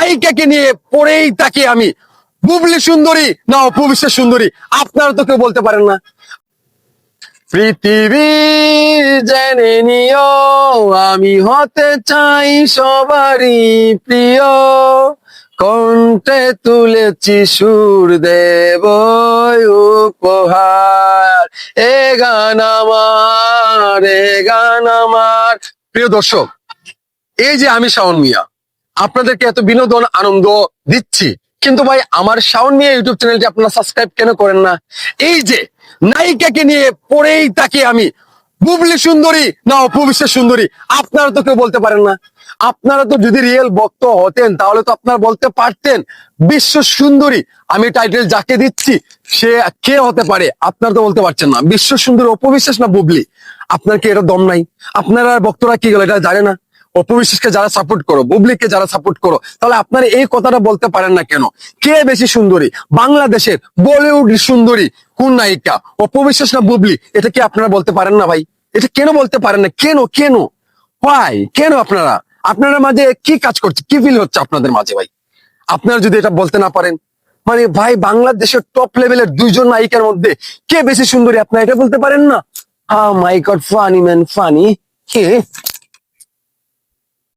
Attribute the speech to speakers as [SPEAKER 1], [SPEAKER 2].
[SPEAKER 1] নায়িকাকে নিয়ে পড়েই থাকি আমি। বুবলি সুন্দরী না অপবিশ্বাস সুন্দরী, আপনারা তো কেউ বলতে পারেন না। পৃথিবী জেনে নিও, আমি হতে চাই সবারই প্রিয়, কণ্ঠে তুলেছি সুর দেব উপহার, এ গান আমার, এ গান আমার। প্রিয় দর্শক, এই যে আমি শাওন মিয়া আপনাদেরকে এত বিনোদন আনন্দ দিচ্ছি, কিন্তু ভাই আমার শাওন মিয়া ইউটিউব চ্যানেলটি আপনারা সাবস্ক্রাইব কেন করেন না? এই যে নায়িকাকে নিয়ে পড়েই থাকি আমি। বুবলি সুন্দরী না অপবিশ্বাস সুন্দরী, আপনারা তো কেউ বলতে পারেন না। আপনারা তো যদি রিয়েল ভক্ত হতেন তাহলে তো আপনারা বলতে পারতেন বিশ্ব সুন্দরী। আমি টাইটেল যাকে দিচ্ছি সে কে হতে পারে, আপনারা তো বলতে পারছেন না। বিশ্ব সুন্দরী অপবিশ্বাস না বুবলি? আপনার কি এটা দম নাই? আপনারা ভক্তরা কি গেল এটা জানে না? অপবিশ্বাসকে যারা সাপোর্ট করো, বুবলিকে যারা সাপোর্ট করো, তাহলে আপনারা এই কথাটা বলতে পারেন না কেন? কে বেশি সুন্দরী? বাংলাদেশের বলিউড সুন্দরী কোন নায়িকা, অপবিশ্বাস না বুবলি? এটা কি আপনারা বলতে পারেন না ভাই? এটা কেন বলতে পারেন না? কেন কেন ভাই, কেন? আপনারা আপনারা মাঝে কি কাজ করছে, কি ফিল হচ্ছে আপনাদের মাঝে ভাই? আপনারা যদি এটা বলতে না পারেন, মানে ভাই বাংলাদেশের টপ লেভেলের দুইজন নায়িকার মধ্যে কে বেশি সুন্দরী আপনারা এটা বলতে পারেন না? মাই গড, ফানি ম্যান, ফানি। কে